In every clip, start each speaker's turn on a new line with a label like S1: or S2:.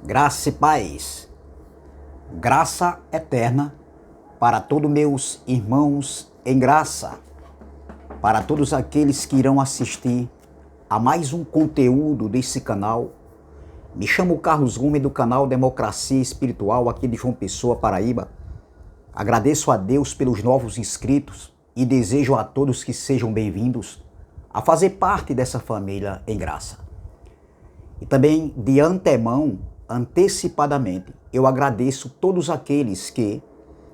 S1: Graça e paz, graça eterna para todos meus irmãos em graça, para todos aqueles que irão assistir a mais um conteúdo desse canal. Me chamo Carlos Gomes do canal Democracia Espiritual aqui de João Pessoa, Paraíba. Agradeço a Deus pelos novos inscritos e desejo a todos que sejam bem-vindos a fazer parte dessa família em graça. E também de antemão, antecipadamente, eu agradeço todos aqueles que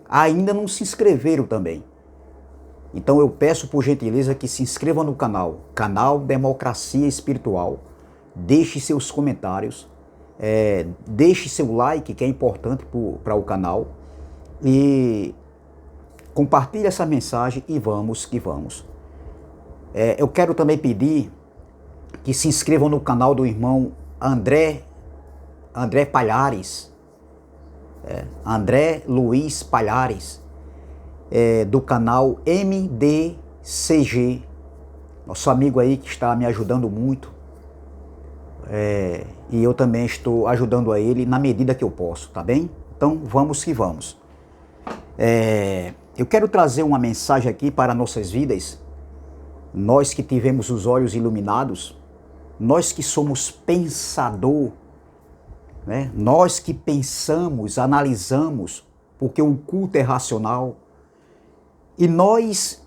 S1: ainda não se inscreveram também. Então eu peço por gentileza que se inscrevam no canal Democracia Espiritual, deixe seus comentários, deixe seu like, que é importante para o canal, e compartilhe essa mensagem e vamos que vamos. Eu quero também pedir que se inscrevam no canal do irmão André Palhares, André Luiz Palhares, do canal MDCG, nosso amigo aí que está me ajudando muito, e eu também estou ajudando a ele na medida que eu posso, tá bem? Então vamos que vamos. Eu quero trazer uma mensagem aqui para nossas vidas, nós que tivemos os olhos iluminados, nós que somos pensador, né? Nós que pensamos, analisamos, porque o culto é racional, e nós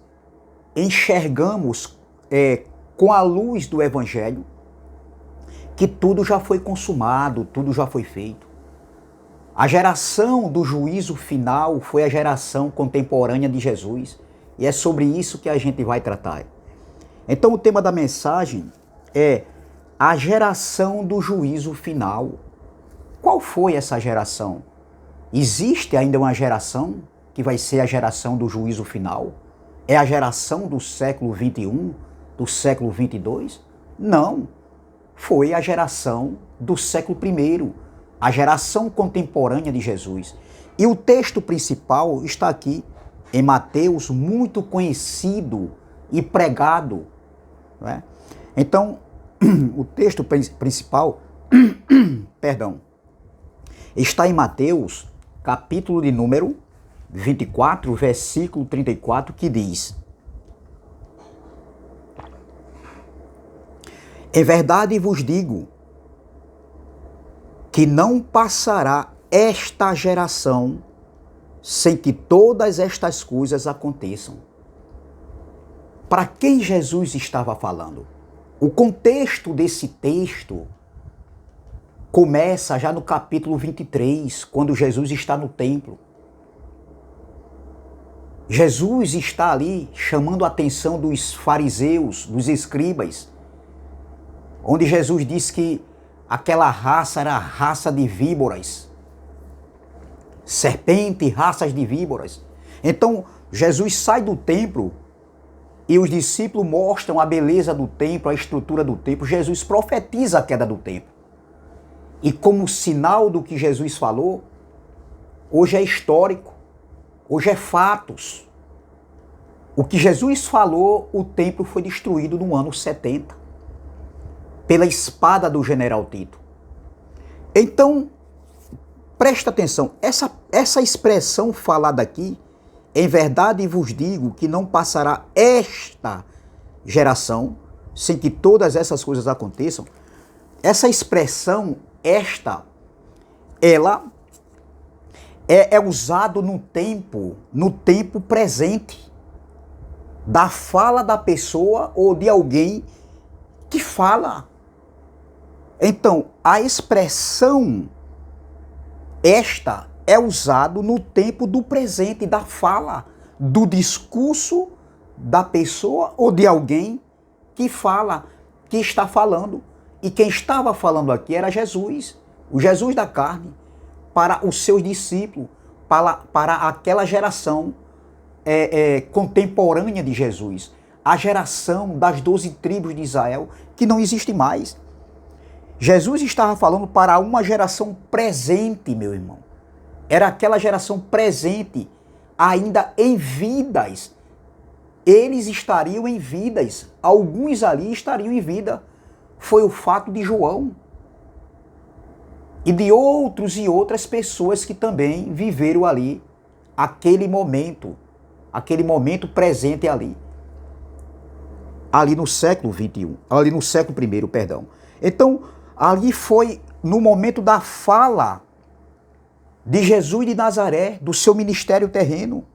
S1: enxergamos com a luz do Evangelho que tudo já foi consumado, tudo já foi feito. A geração do juízo final foi a geração contemporânea de Jesus, e é sobre isso que a gente vai tratar. Então o tema da mensagem é a geração do juízo final. Qual foi essa geração? Existe ainda uma geração que vai ser a geração do juízo final? É a geração do século XXI, do século XXII? Não. Foi a geração do século I, a geração contemporânea de Jesus. E o texto principal está aqui em Mateus, muito conhecido e pregado, não é? Então, o texto principal, perdão, está em Mateus, capítulo de número 24, versículo 34, que diz: Em verdade vos digo que não passará esta geração sem que todas estas coisas aconteçam. Para quem Jesus estava falando? O contexto desse texto começa já no capítulo 23, quando Jesus está no templo. Jesus está ali chamando a atenção dos fariseus, dos escribas, onde Jesus diz que aquela raça era a raça de víboras, serpente, raças de víboras. Então Jesus sai do templo e os discípulos mostram a beleza do templo, a estrutura do templo. Jesus profetiza a queda do templo. E como sinal do que Jesus falou, hoje é histórico, hoje é fatos. O que Jesus falou, o templo foi destruído no ano 70, pela espada do general Tito. Então, presta atenção, essa expressão falada aqui, em verdade vos digo que não passará esta geração sem que todas essas coisas aconteçam. Essa expressão, ela é usado no tempo presente, da fala da pessoa ou de alguém que fala. Então, a expressão esta é usado no tempo do presente, da fala, do discurso da pessoa ou de alguém que fala, que está falando. E quem estava falando aqui era Jesus, o Jesus da carne, para os seus discípulos, para aquela geração contemporânea de Jesus, a geração das 12 tribos de Israel, que não existe mais. Jesus estava falando para uma geração presente, meu irmão. Era aquela geração presente, ainda em vidas. Eles estariam em vidas, alguns ali estariam em vida. Foi o fato de João. e de outros e outras pessoas que também viveram ali aquele momento presente ali no século 21, ali no século I, perdão. Então, ali foi no momento da fala de Jesus de Nazaré, do seu ministério terreno.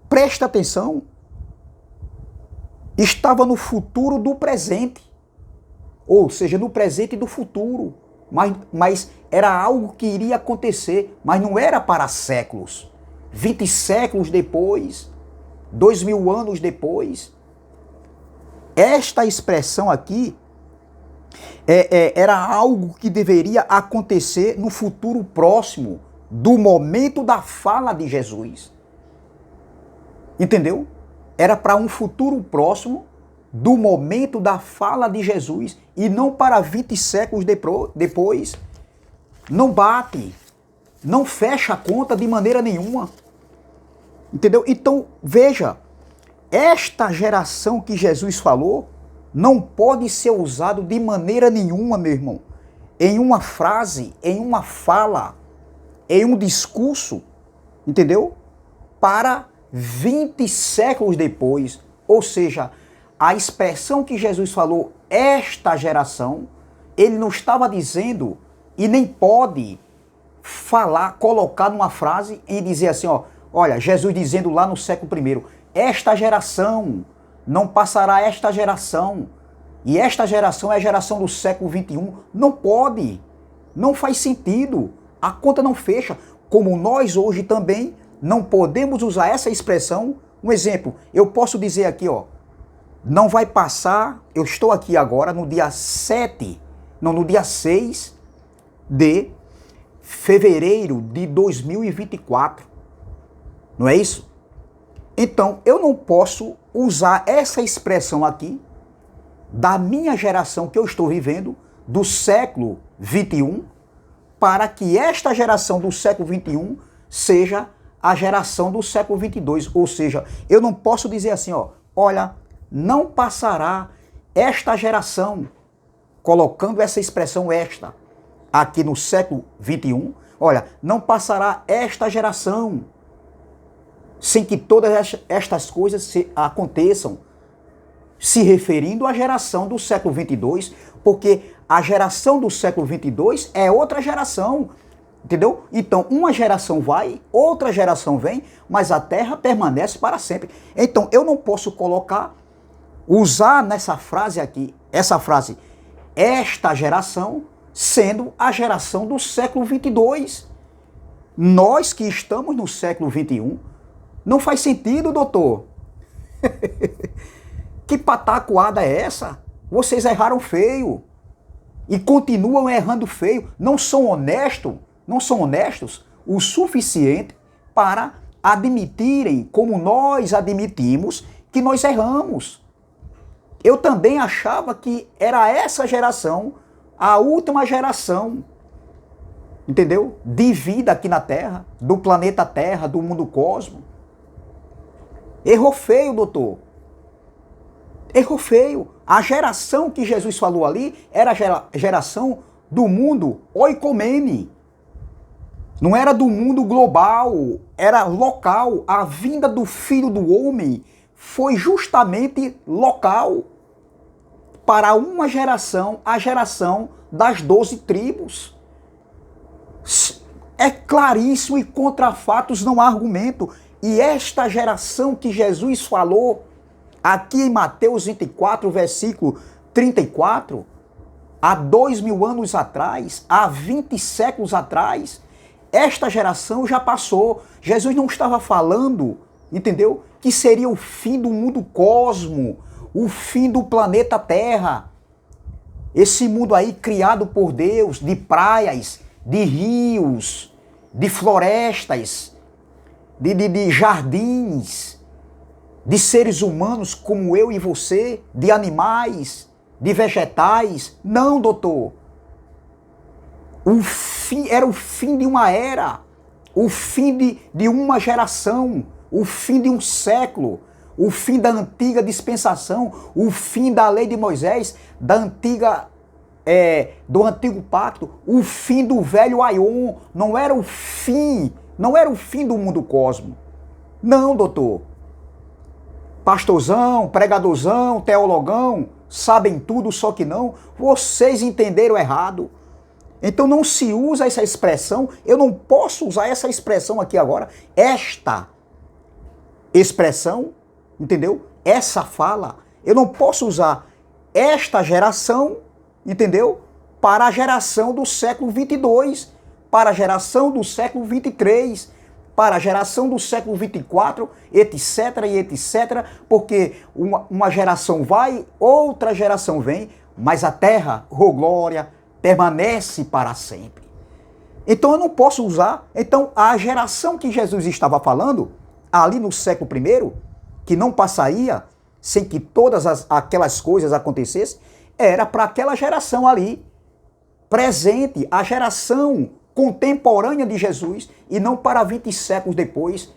S1: Presta atenção. Estava no futuro do presente. Ou seja, no presente do futuro. Mas era algo que iria acontecer, mas não era para séculos. 20 séculos depois, 2000 anos depois. Esta expressão aqui era algo que deveria acontecer no futuro próximo, do momento da fala de Jesus. Entendeu? Era para um futuro próximo do momento da fala de Jesus e não para 20 séculos depois. Não bate, não fecha a conta de maneira nenhuma. Entendeu? Então, veja, esta geração que Jesus falou não pode ser usado de maneira nenhuma, meu irmão, em uma frase, em uma fala, em um discurso, entendeu? Para 20 séculos depois, ou seja, a expressão que Jesus falou, esta geração, ele não estava dizendo e nem pode falar, colocar numa frase e dizer assim, ó, olha, Jesus dizendo lá no século I, esta geração, não passará esta geração, e esta geração é a geração do século XXI, não pode, não faz sentido, a conta não fecha, como nós hoje também não podemos usar essa expressão. Um exemplo, eu posso dizer aqui, ó, não vai passar, eu estou aqui agora no dia 6 de fevereiro de 2024, não é isso? Então, eu não posso usar essa expressão aqui da minha geração que eu estou vivendo, do século 21, para que esta geração do século 21 seja a geração do século 22. Ou seja, eu não posso dizer assim, ó, olha, não passará esta geração, colocando essa expressão esta aqui no século 21, olha, não passará esta geração sem que todas estas coisas aconteçam, se referindo à geração do século 22, porque a geração do século 22 é outra geração, entendeu? Então, uma geração vai, outra geração vem, mas a terra permanece para sempre. Então, eu não posso usar nessa frase aqui, essa frase, esta geração, sendo a geração do século 22. Nós que estamos no século 21, não faz sentido, doutor. Que patacoada é essa? Vocês erraram feio. E continuam errando feio. Não são honestos o suficiente para admitirem, como nós admitimos, que nós erramos. Eu também achava que era essa geração, a última geração, entendeu? De vida aqui na Terra, do planeta Terra, do mundo cosmo. Errou feio, doutor. Errou feio. A geração que Jesus falou ali era a geração do mundo oikomene. Não era do mundo global, era local. A vinda do Filho do Homem foi justamente local. Para uma geração, a geração das 12 tribos. É claríssimo e contra fatos não há argumento. E esta geração que Jesus falou, aqui em Mateus 24, versículo 34, há 2000 anos atrás, há 20 séculos atrás, esta geração já passou. Jesus não estava falando, entendeu? Que seria o fim do mundo cosmo, o fim do planeta Terra. Esse mundo aí criado por Deus, de praias, de rios, de florestas, de jardins, de seres humanos como eu e você, de animais, de vegetais. Não, doutor. Era o fim de uma era, o fim de uma geração, o fim de um século, o fim da antiga dispensação, o fim da lei de Moisés, da antiga do antigo pacto, o fim do velho Aion, não era o fim do mundo cosmo. Não, doutor. Pastorzão, pregadorzão, teologão, sabem tudo, só que não. Vocês entenderam errado. Então não se usa essa expressão, eu não posso usar essa expressão aqui agora, esta expressão, entendeu? Essa fala, eu não posso usar esta geração, entendeu? Para a geração do século 22, para a geração do século 23, para a geração do século 24, etc e etc, porque uma geração vai, outra geração vem, mas a terra, oh glória, permanece para sempre. Então eu não posso usar. Então a geração que Jesus estava falando, ali no século I, que não passaria sem que todas aquelas coisas acontecessem, era para aquela geração ali, presente, a geração contemporânea de Jesus, e não para 20 séculos depois.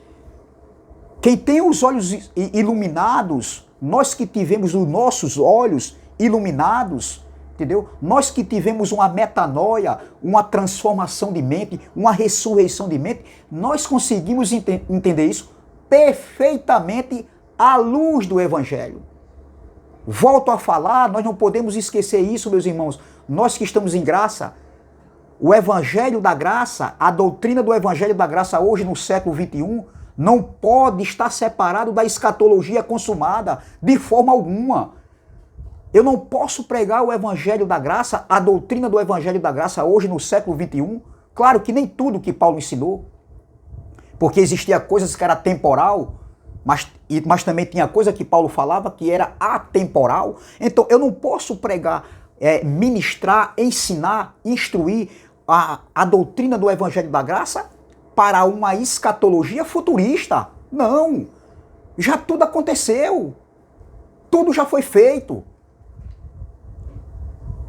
S1: Quem tem os olhos iluminados, nós que tivemos os nossos olhos iluminados, entendeu? Nós que tivemos uma metanoia, uma transformação de mente, uma ressurreição de mente, nós conseguimos entender isso perfeitamente à luz do Evangelho. Volto a falar, nós não podemos esquecer isso, meus irmãos. Nós que estamos em graça, o Evangelho da Graça, a doutrina do Evangelho da Graça hoje no século XXI, não pode estar separado da escatologia consumada de forma alguma. Eu não posso pregar o Evangelho da Graça, a doutrina do Evangelho da Graça hoje no século XXI. Claro que nem tudo que Paulo ensinou, porque existia coisas que era temporal, mas também tinha coisa que Paulo falava que era atemporal. Então eu não posso pregar, ministrar, ensinar, instruir a doutrina do Evangelho da Graça para uma escatologia futurista. Não, já tudo aconteceu, tudo já foi feito.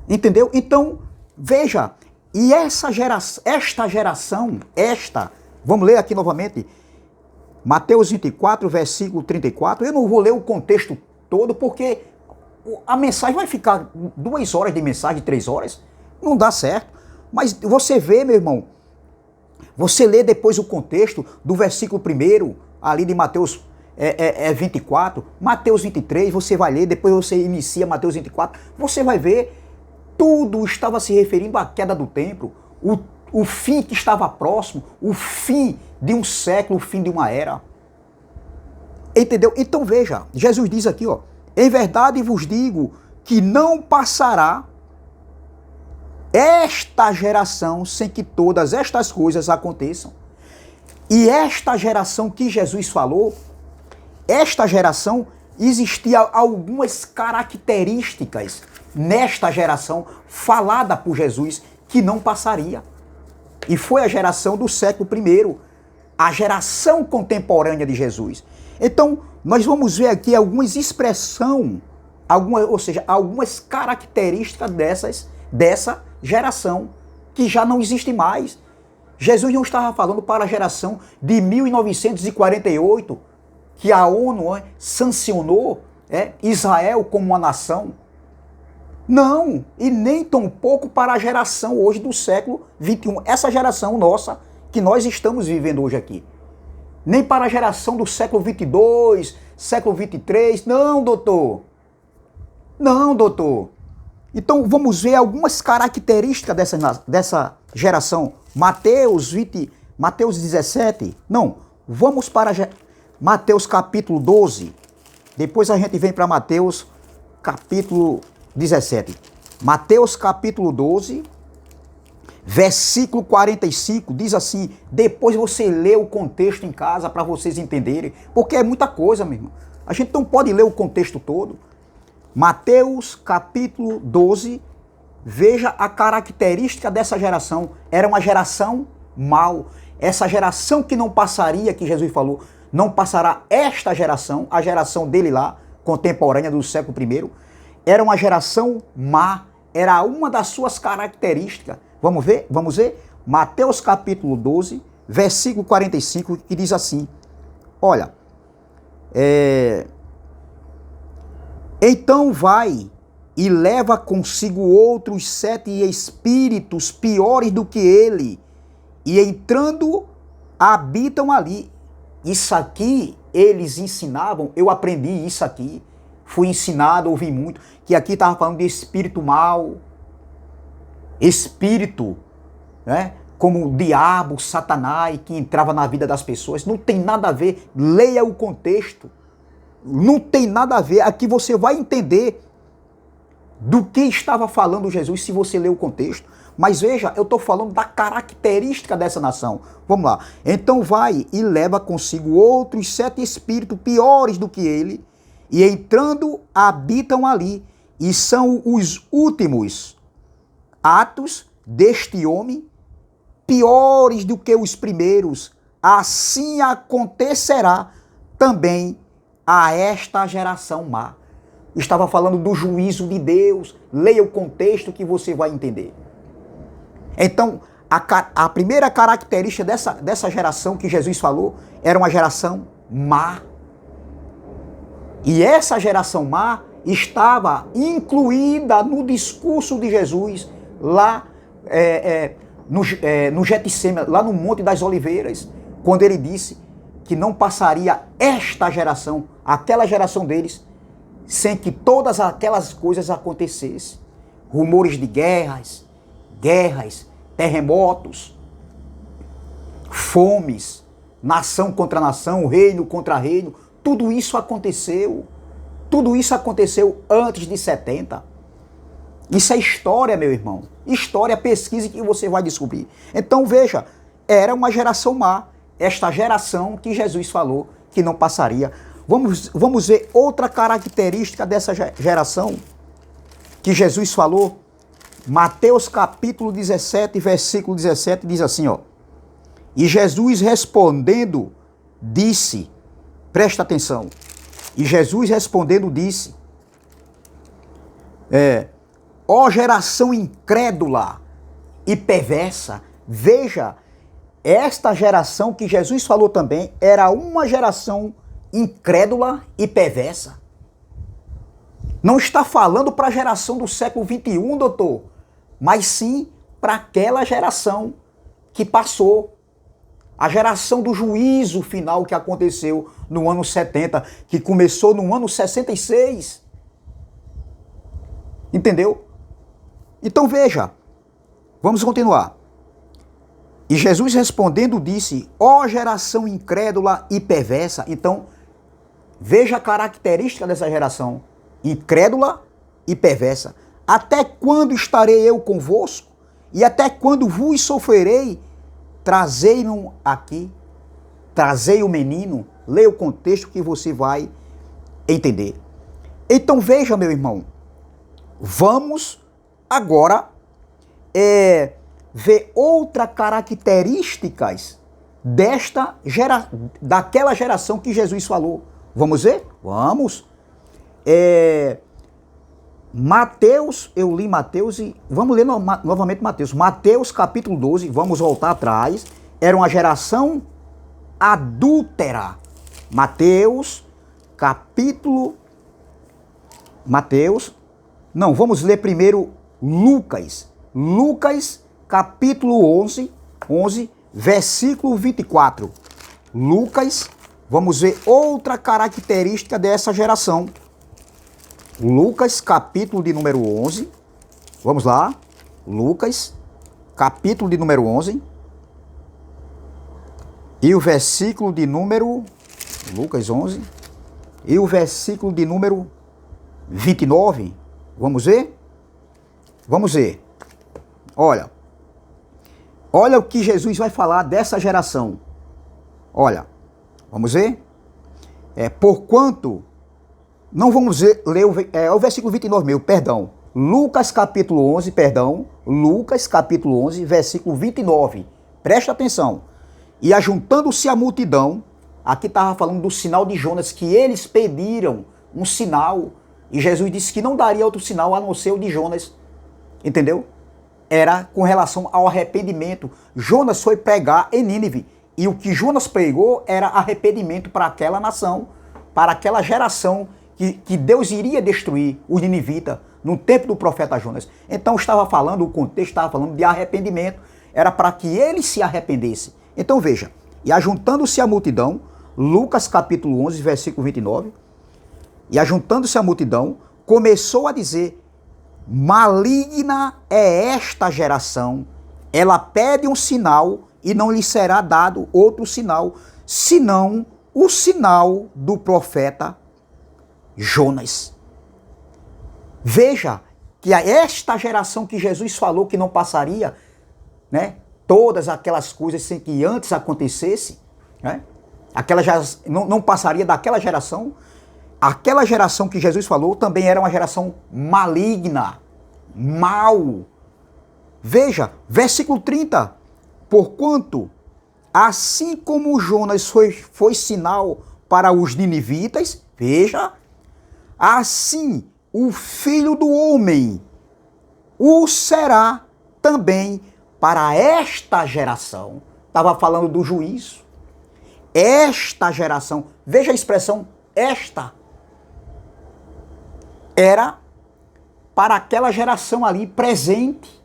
S1: Entendeu? Então, veja, e esta geração, vamos ler aqui novamente, Mateus 24, versículo 34, eu não vou ler o contexto todo, porque a mensagem vai ficar 2 horas de mensagem, 3 horas, não dá certo. Mas você vê, meu irmão, você lê depois o contexto do versículo 1, ali de Mateus 24, Mateus 23, você vai ler, depois você inicia Mateus 24, você vai ver, tudo estava se referindo à queda do templo, o fim que estava próximo, o fim de um século, o fim de uma era. Entendeu? Então veja, Jesus diz aqui, ó, em verdade vos digo que não passará esta geração sem que todas estas coisas aconteçam. E esta geração que Jesus falou, esta geração, existia algumas características nesta geração falada por Jesus que não passaria. E foi a geração do século I, a geração contemporânea de Jesus. Então, nós vamos ver aqui algumas expressões, algumas características dessa geração que já não existe mais. Jesus não estava falando para a geração de 1948, que a ONU sancionou Israel como uma nação. Não, e nem tampouco para a geração hoje do século XXI, essa geração nossa que nós estamos vivendo hoje aqui. Nem para a geração do século 22, século 23, não, doutor. Não, doutor. Então vamos ver algumas características dessa geração. Mateus 17, não, vamos para Mateus capítulo 12, depois a gente vem para Mateus capítulo 17. Mateus capítulo 12, versículo 45, diz assim, depois você lê o contexto em casa para vocês entenderem, porque é muita coisa, meu irmão. A gente não pode ler o contexto todo. Mateus capítulo 12, veja a característica dessa geração. Era uma geração mau. Essa geração que não passaria, que Jesus falou, não passará esta geração, a geração dele lá, contemporânea do século I, era uma geração má, era uma das suas características. Vamos ver? Vamos ver? Mateus capítulo 12, versículo 45, que diz assim, olha, então vai e leva consigo outros 7 espíritos piores do que ele, e entrando, habitam ali. Isso aqui eles ensinavam, eu aprendi isso aqui, fui ensinado, ouvi muito, que aqui estava falando de espírito mau, espírito, né? Como o diabo, Satanás, que entrava na vida das pessoas. Não tem nada a ver, leia o contexto. Não tem nada a ver, aqui você vai entender do que estava falando Jesus se você ler o contexto. Mas veja, eu estou falando da característica dessa nação. Vamos lá. Então vai e leva consigo outros 7 espíritos piores do que ele, e entrando habitam ali, e são os últimos atos deste homem, piores do que os primeiros. Assim acontecerá também a esta geração má. Estava falando do juízo de Deus. Leia o contexto que você vai entender. Então, a primeira característica dessa geração que Jesus falou era uma geração má. E essa geração má estava incluída no discurso de Jesus lá no Getsêmani, lá no Monte das Oliveiras, quando ele disse que não passaria esta geração, aquela geração deles, sem que todas aquelas coisas acontecessem. Rumores de guerras, terremotos, fomes, nação contra nação, reino contra reino, tudo isso aconteceu. Tudo isso aconteceu antes de 70. Isso é história, meu irmão. História, pesquise que você vai descobrir. Então veja, era uma geração má. Esta geração que Jesus falou que não passaria. Vamos ver outra característica dessa geração que Jesus falou. Mateus capítulo 17, versículo 17, diz assim, ó. E Jesus respondendo, disse, presta atenção. E Jesus respondendo disse, ó geração incrédula e perversa. Veja, esta geração que Jesus falou também era uma geração incrédula e perversa. Não está falando para a geração do século 21, doutor, mas sim para aquela geração que passou. A geração do juízo final que aconteceu no ano 70, que começou no ano 66. Entendeu? Então veja, vamos continuar. E Jesus respondendo disse, ó geração incrédula e perversa. Então, veja a característica dessa geração, incrédula e perversa. Até quando estarei eu convosco? E até quando vos sofrerei? Trazei-me aqui, trazei o menino. Leia o contexto que você vai entender. Então veja, meu irmão, vamos agora ver outras características daquela geração que Jesus falou. Vamos ver? Vamos. Mateus, eu li Mateus e vamos ler novamente Mateus. Mateus capítulo 12, vamos voltar atrás. Era uma geração adúltera. Mateus não, vamos ler primeiro Lucas. Lucas capítulo 11, versículo 24. Lucas, vamos ver outra característica dessa geração. Lucas, capítulo de número 11. Vamos lá. Lucas, capítulo de número 11. E o versículo de número... Lucas 11. E o versículo de número 29. Vamos ver? Vamos ver. Olha. Olha o que Jesus vai falar dessa geração. Olha. Vamos ver? Porquanto... Não vamos ler o versículo 29 meu, perdão. Lucas capítulo 11, Lucas capítulo 11, versículo 29. Presta atenção. E ajuntando-se a multidão, aqui estava falando do sinal de Jonas, que eles pediram um sinal. E Jesus disse que não daria outro sinal a não ser o de Jonas. Entendeu? Era com relação ao arrependimento. Jonas foi pregar em Nínive. E o que Jonas pregou era arrependimento para aquela nação, para aquela geração que Deus iria destruir os ninivitas no tempo do profeta Jonas. Então estava falando, o contexto estava falando de arrependimento, era para que ele se arrependesse. Então veja, e ajuntando-se a multidão, Lucas capítulo 11, versículo 29, e ajuntando-se a multidão, começou a dizer: maligna é esta geração, ela pede um sinal e não lhe será dado outro sinal, senão o sinal do profeta Jonas. Veja que esta geração que Jesus falou que não passaria, né, todas aquelas coisas sem que antes acontecesse, né, não passaria daquela geração. Aquela geração que Jesus falou também era uma geração maligna, mal. Veja, versículo 30. Porquanto, assim como Jonas foi sinal para os ninivitas, veja, assim o Filho do Homem o será também para esta geração. Estava falando do juízo. Esta geração, veja a expressão esta. Era para aquela geração ali presente.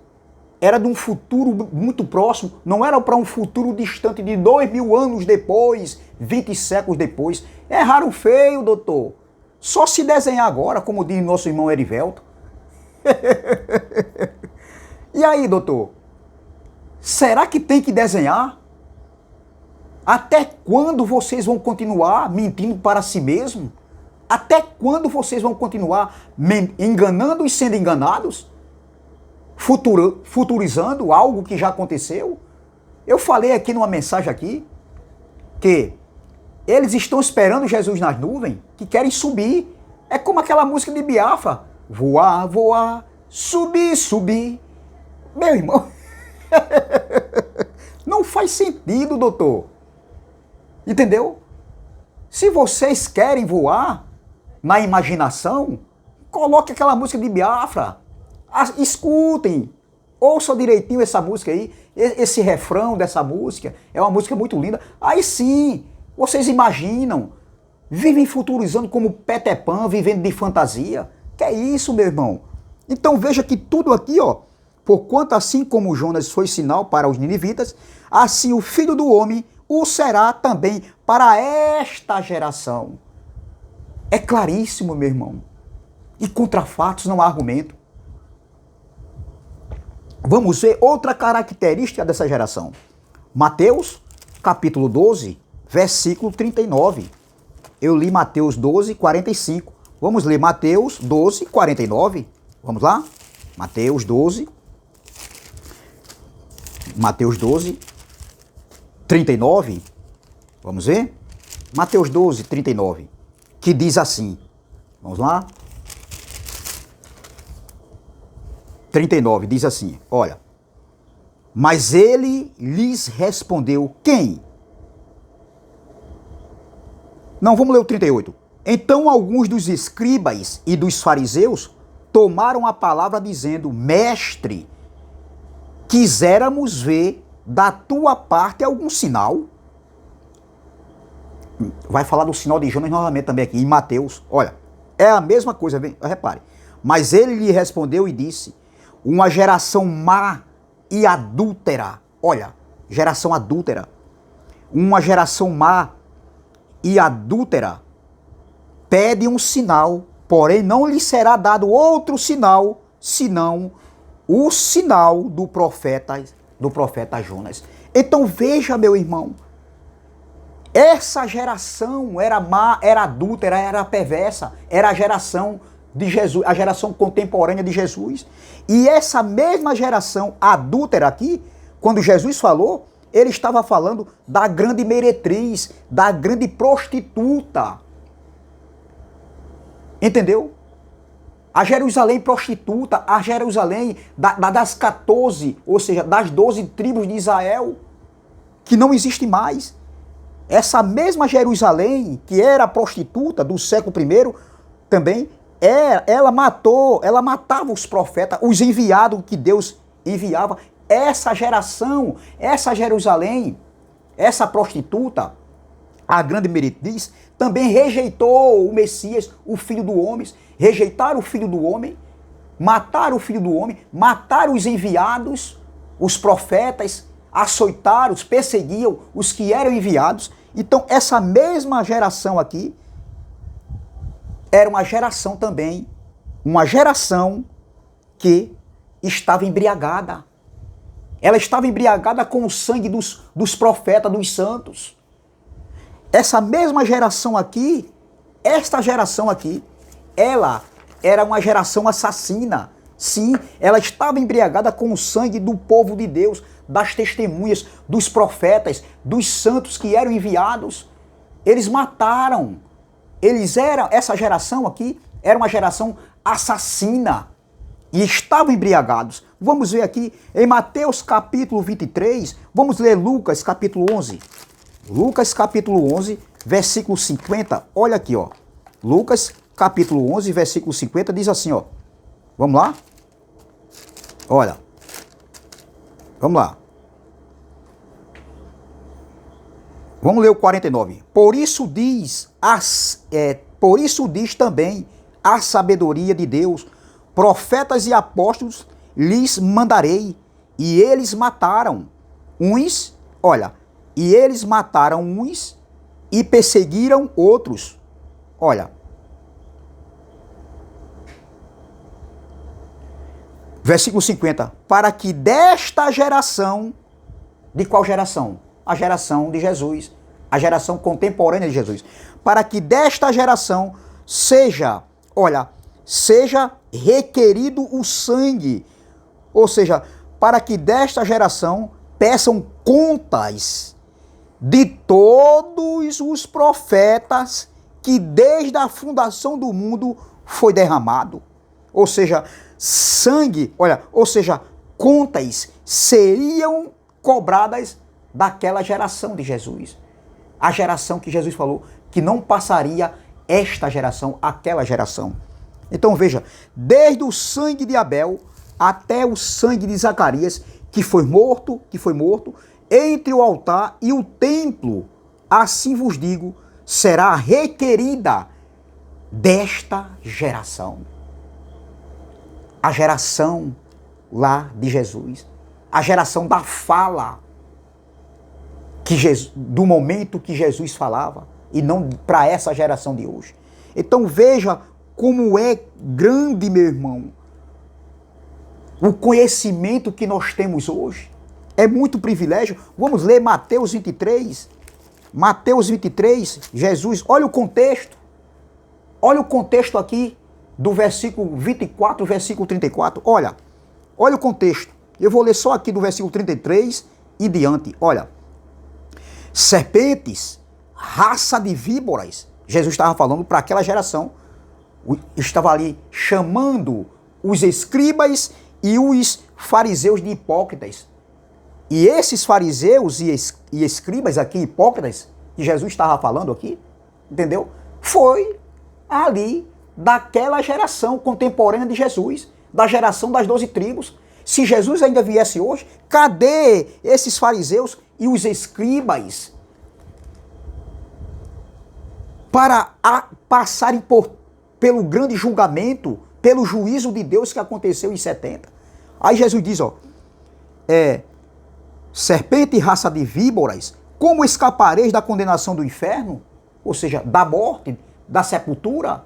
S1: Era de um futuro muito próximo. Não era para um futuro distante de 2000 anos depois, 20 séculos depois. É raro feio, doutor. Só se desenhar agora, como diz nosso irmão Erivelto. E aí, doutor? Será que tem que desenhar? Até quando vocês vão continuar mentindo para si mesmo? Até quando vocês vão continuar enganando e sendo enganados? Futurizando algo que já aconteceu? Eu falei aqui numa mensagem aqui que eles estão esperando Jesus nas nuvens, que querem subir. É como aquela música de Biafra. Voar, voar, subir, subir. Meu irmão, não faz sentido, doutor. Entendeu? Se vocês querem voar na imaginação, coloque aquela música de Biafra. Escutem, ouçam direitinho essa música aí, esse refrão dessa música, é uma música muito linda. Aí sim, vocês imaginam, vivem futurizando como Peter Pan, vivendo de fantasia. Que é isso, meu irmão? Então veja que tudo aqui, ó, porquanto assim como Jonas foi sinal para os ninivitas, assim o Filho do Homem o será também para esta geração. É claríssimo, meu irmão. E contra fatos não há argumento. Vamos ver outra característica dessa geração. Mateus, capítulo 12, versículo 39. Eu li Mateus 12, 45. Vamos ler Mateus 12, 49. Vamos lá? Mateus 12, 39. Vamos ver? Mateus 12, 39. Que diz assim. Vamos lá? 39 diz assim, olha, mas ele lhes respondeu, quem? Não, vamos ler o 38. Então alguns dos escribas e dos fariseus tomaram a palavra dizendo, mestre, quiséramos ver da tua parte algum sinal? Vai falar do sinal de Jonas novamente também aqui, em Mateus. Olha, é a mesma coisa, repare. Mas ele lhe respondeu e disse, uma geração má e adúltera. Olha, geração adúltera. Uma geração má e adúltera pede um sinal, porém não lhe será dado outro sinal, senão o sinal do profeta Jonas. Então veja, meu irmão, essa geração era má, era adúltera, era perversa, era a geração de Jesus, a geração contemporânea de Jesus. E essa mesma geração adúltera aqui, quando Jesus falou, ele estava falando da grande meretriz, da grande prostituta. Entendeu? A Jerusalém prostituta, a Jerusalém das 14, ou seja, das 12 tribos de Israel, que não existe mais. Essa mesma Jerusalém, que era a prostituta do século I, também, ela matava os profetas, os enviados que Deus enviava. Essa geração, essa Jerusalém, essa prostituta, a grande meretriz, também rejeitou o Messias, o Filho do Homem, rejeitaram o Filho do Homem, mataram o Filho do Homem, mataram os enviados, os profetas, açoitaram, perseguiam os que eram enviados. Então essa mesma geração aqui era uma geração também, uma geração que estava embriagada. Ela estava embriagada com o sangue dos profetas, dos santos. Essa mesma geração aqui, esta geração aqui, ela era uma geração assassina. Sim, ela estava embriagada com o sangue do povo de Deus, das testemunhas, dos profetas, dos santos que eram enviados. Eles mataram. Essa geração aqui era uma geração assassina e estavam embriagados. Vamos ver aqui em Mateus capítulo 23, vamos ler Lucas capítulo 11. Lucas capítulo 11, versículo 50, olha aqui, ó. Lucas capítulo 11, versículo 50 diz assim, ó. Vamos lá? Olha. Vamos lá. Vamos ler o 49. Por isso diz também a sabedoria de Deus, profetas e apóstolos lhes mandarei, e eles mataram uns, olha, e eles mataram uns e perseguiram outros. Olha. Versículo 50. Para que desta geração, de qual geração? A geração de Jesus, a geração contemporânea de Jesus. Para que desta geração seja requerido o sangue. Ou seja, para que desta geração peçam contas de todos os profetas que desde a fundação do mundo foi derramado. Ou seja, sangue, contas seriam cobradas daquela geração de Jesus. A geração que Jesus falou que não passaria esta geração, aquela geração. Então veja, desde o sangue de Abel até o sangue de Zacarias, que foi morto, entre o altar e o templo, assim vos digo, será requerida desta geração. A geração lá de Jesus, a geração da fala, do momento que Jesus falava, e não para essa geração de hoje. Então veja como é grande, meu irmão, o conhecimento que nós temos hoje. É muito privilégio. Vamos ler Mateus 23. Mateus 23, Jesus, olha o contexto. Olha o contexto aqui do versículo 24, versículo 34. Olha o contexto. Eu vou ler só aqui do versículo 33 e diante. Olha. Serpentes, raça de víboras. Jesus estava falando para aquela geração. Estava ali chamando os escribas e os fariseus de hipócritas. E esses fariseus e escribas aqui, hipócritas, que Jesus estava falando aqui, entendeu? Foi ali daquela geração contemporânea de Jesus, da geração das 12 tribos. Se Jesus ainda viesse hoje, cadê esses fariseus e os escribas para passarem pelo grande julgamento, pelo juízo de Deus que aconteceu em 70? Aí Jesus diz, ó, serpente e raça de víboras, como escapareis da condenação do inferno? Ou seja, da morte, da sepultura?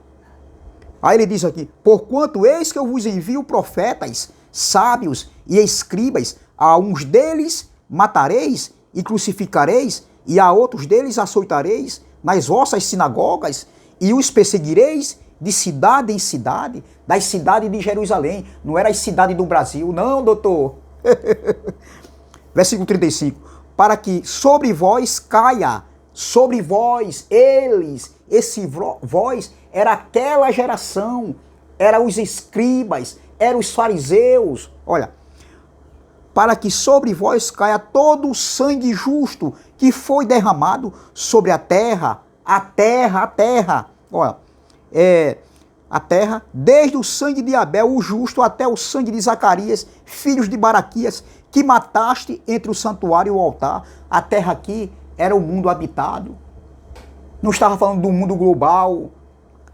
S1: Aí ele diz aqui, porquanto eis que eu vos envio profetas, sábios e escribas, a uns deles matareis e crucificareis, e a outros deles açoitareis nas vossas sinagogas, e os perseguireis de cidade em cidade, das cidades de Jerusalém. Não era as cidades do Brasil, não, doutor. Versículo 35. Para que sobre vós caia, sobre vós, eles, esse vós era aquela geração, eram os escribas, eram os fariseus. Olha, para que sobre vós caia todo o sangue justo que foi derramado sobre a terra. Olha, a terra, desde o sangue de Abel, o justo, até o sangue de Zacarias, filhos de Baraquias, que mataste entre o santuário e o altar. A terra aqui era o mundo habitado. não estava falando do mundo global.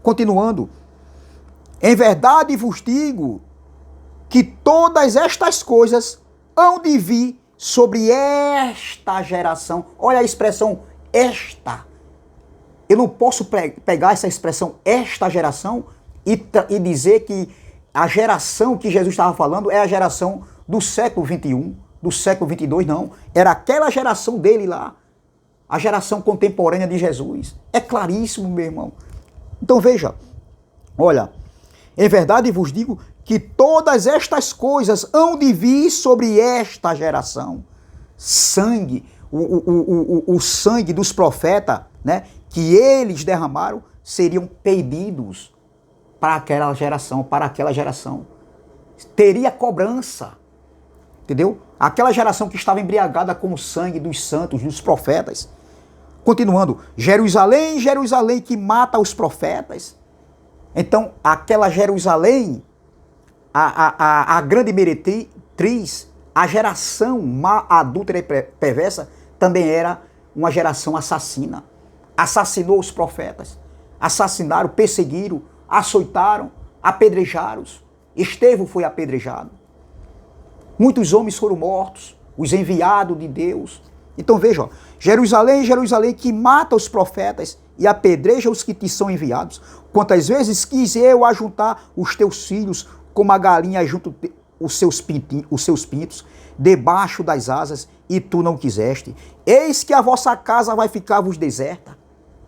S1: Continuando. Em verdade vos digo que todas estas coisas hão de vir sobre esta geração. Olha a expressão esta. Eu não posso pegar essa expressão esta geração e dizer que a geração que Jesus estava falando é a geração do século 21, do século 22, não. Era aquela geração dele lá, a geração contemporânea de Jesus. É claríssimo, meu irmão. Então veja, olha, em verdade vos digo que todas estas coisas hão de vir sobre esta geração. Sangue, o sangue dos profetas, né, que eles derramaram, seriam pedidos para aquela geração. Teria cobrança, entendeu? Aquela geração que estava embriagada com o sangue dos santos, dos profetas. Continuando, Jerusalém, Jerusalém, que mata os profetas. Então, aquela Jerusalém, a grande meretriz, a geração má, adúltera e perversa, também era uma geração assassina. Assassinou os profetas, assassinaram, perseguiram, açoitaram, apedrejaram. Estevão foi apedrejado. Muitos homens foram mortos, os enviados de Deus. Então veja, ó, Jerusalém, Jerusalém, que mata os profetas e apedreja os que te são enviados. Quantas vezes quis eu ajuntar os teus filhos, como a galinha junto os seus pintos, debaixo das asas, e tu não quiseste. Eis que a vossa casa vai ficar-vos deserta.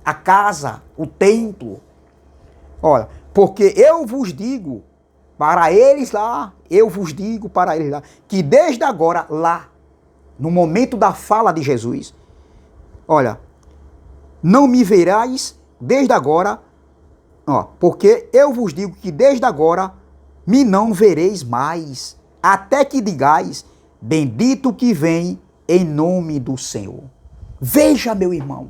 S1: A casa, o templo. Olha, porque eu vos digo para eles lá, que desde agora, lá, no momento da fala de Jesus, olha, não me verás desde agora, ó, porque eu vos digo que desde agora me não vereis mais, até que digais, bendito que vem em nome do Senhor. Veja, meu irmão,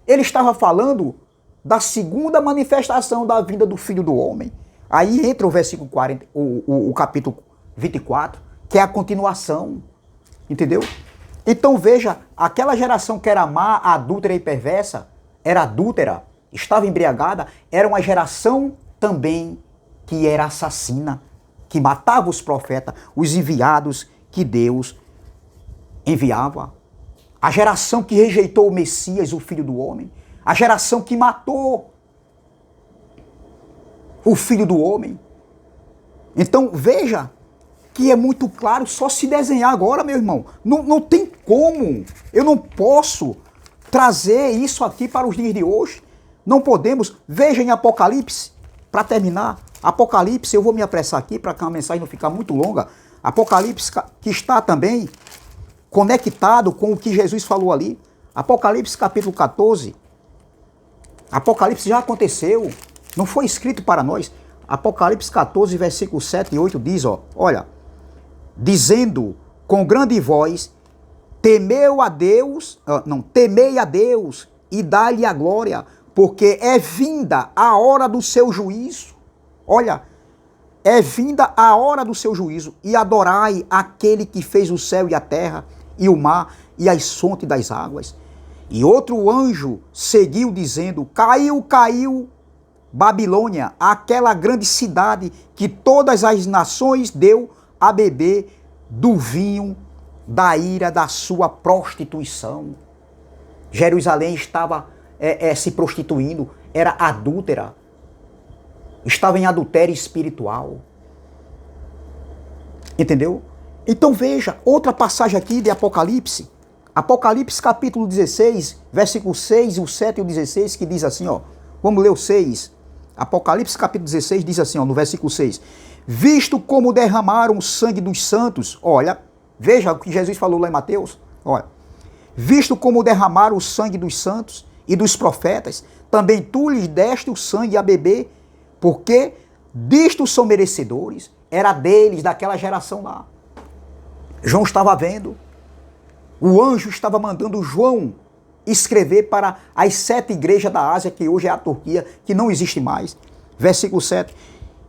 S1: ele estava falando da segunda manifestação da vinda do Filho do Homem. Aí entra o versículo 40, o capítulo 24, que é a continuação, entendeu? Então veja, aquela geração que era má, adúltera e perversa, era adúltera, estava embriagada, era uma geração também que era assassina, que matava os profetas, os enviados que Deus enviava. A geração que rejeitou o Messias, o Filho do Homem. A geração que matou o Filho do Homem. Então veja que é muito claro, só se desenhar agora, meu irmão. Não tem como. Eu não posso trazer isso aqui para os dias de hoje. Não podemos. Veja em Apocalipse, para terminar. Apocalipse, eu vou me apressar aqui para que a mensagem não ficar muito longa. Apocalipse que está também conectado com o que Jesus falou ali. Apocalipse capítulo 14. Apocalipse já aconteceu. Não foi escrito para nós. Apocalipse 14, versículo 7 e 8 diz, ó, olha, dizendo com grande voz, temei a Deus e dá-lhe a glória, porque é vinda a hora do seu juízo. Olha, é vinda a hora do seu juízo, e adorai aquele que fez o céu e a terra, e o mar, e as fontes das águas. E outro anjo seguiu dizendo, caiu, Babilônia, aquela grande cidade que todas as nações deu a beber do vinho da ira da sua prostituição. Jerusalém estava se prostituindo, era adúltera, estava em adultério espiritual. Entendeu? Então veja, outra passagem aqui de Apocalipse. Apocalipse capítulo 16, versículo 6, o 7 e o 16, que diz assim, ó. Vamos ler o 6. Apocalipse capítulo 16 diz assim, ó, no versículo 6. Visto como derramaram o sangue dos santos, olha, veja o que Jesus falou lá em Mateus, olha. Visto como derramaram o sangue dos santos e dos profetas, também tu lhes deste o sangue a beber, porque disto são merecedores. Era deles, daquela geração lá. João estava vendo. O anjo estava mandando João escrever para as 7 igrejas da Ásia, que hoje é a Turquia, que não existe mais. Versículo 7.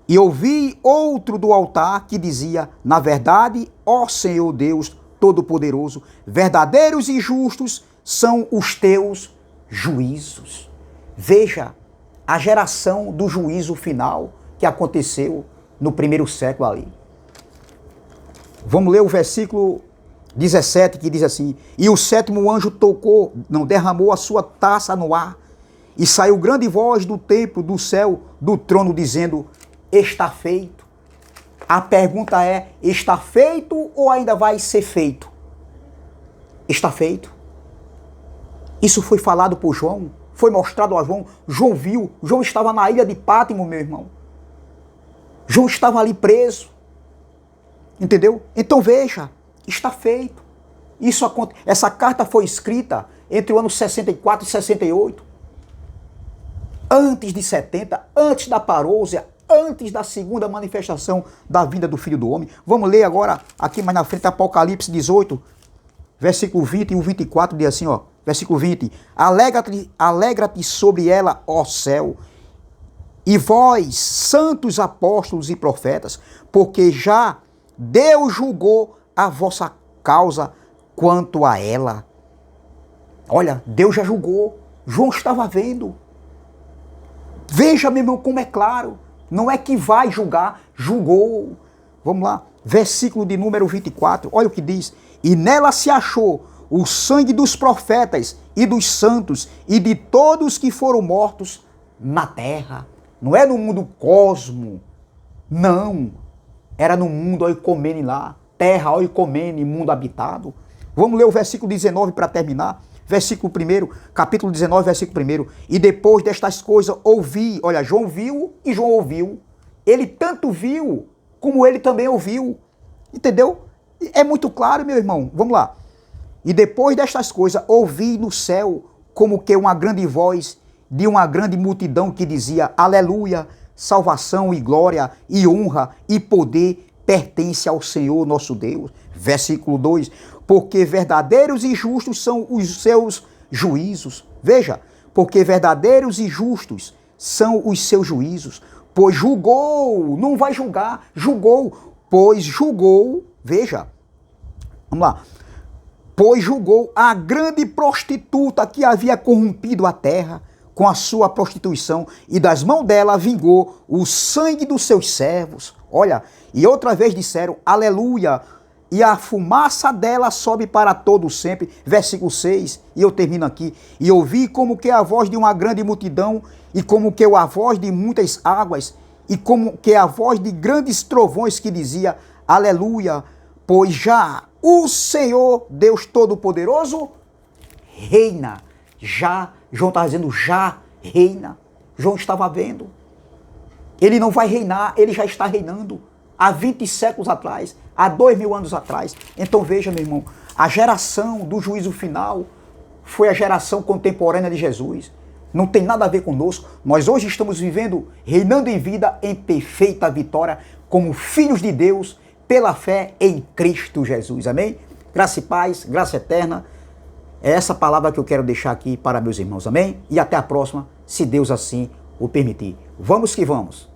S1: E ouvi outro do altar que dizia, na verdade, ó Senhor Deus Todo-Poderoso, verdadeiros e justos são os teus juízos. Veja a geração do juízo final que aconteceu no primeiro século ali. Vamos ler o versículo 17, que diz assim: e o sétimo anjo derramou a sua taça no ar, e saiu grande voz do templo, do céu, do trono, dizendo: está feito. A pergunta é: está feito ou ainda vai ser feito? Está feito. Isso foi falado por João, foi mostrado a João. João viu, João estava na ilha de Pátimo, meu irmão. João estava ali preso. Entendeu? Então veja, está feito. Essa carta foi escrita entre o ano 64 e 68. Antes de 70, antes da parousia, antes da segunda manifestação da vinda do Filho do Homem. Vamos ler agora, aqui mais na frente, Apocalipse 18, versículo 20 e o 24, diz assim, ó. Versículo 20. Alegra-te sobre ela, ó céu, e vós, santos apóstolos e profetas, porque já Deus julgou a vossa causa quanto a ela. Olha, Deus já julgou. João estava vendo. Veja, meu irmão, como é claro. Não é que vai julgar, julgou. Vamos lá. Versículo de número 24. Olha o que diz. E nela se achou o sangue dos profetas e dos santos e de todos que foram mortos na terra. Não é no mundo cosmo. Não. Era no mundo oicomene lá. Terra oicomene, mundo habitado. Vamos ler o versículo 19 para terminar. Versículo 1, capítulo 19, versículo 1. E depois destas coisas ouvi. Olha, João viu e João ouviu. Ele tanto viu como ele também ouviu. Entendeu? É muito claro, meu irmão. Vamos lá. E depois destas coisas ouvi no céu como que uma grande voz de uma grande multidão que dizia: aleluia, salvação e glória e honra e poder pertence ao Senhor nosso Deus. Versículo 2. Porque verdadeiros e justos são os seus juízos. Veja, porque verdadeiros e justos são os seus juízos. Pois julgou, não vai julgar, julgou, pois julgou, veja, vamos lá. Pois julgou a grande prostituta que havia corrompido a terra com a sua prostituição, e das mãos dela vingou o sangue dos seus servos. Olha, e outra vez disseram, aleluia, e a fumaça dela sobe para todo sempre. Versículo 6, e eu termino aqui. E ouvi como que a voz de uma grande multidão, e como que a voz de muitas águas, e como que a voz de grandes trovões que dizia, aleluia, pois já o Senhor, Deus Todo-Poderoso, reina. Já, João estava dizendo, já reina. João estava vendo. Ele não vai reinar, ele já está reinando. Há 20 séculos atrás, há 2000 anos atrás. Então veja, meu irmão, a geração do juízo final foi a geração contemporânea de Jesus. Não tem nada a ver conosco. Nós hoje estamos vivendo, reinando em vida, em perfeita vitória, como filhos de Deus, pela fé em Cristo Jesus. Amém? Graça e paz, graça eterna. É essa palavra que eu quero deixar aqui para meus irmãos. Amém? E até a próxima, se Deus assim o permitir. Vamos que vamos.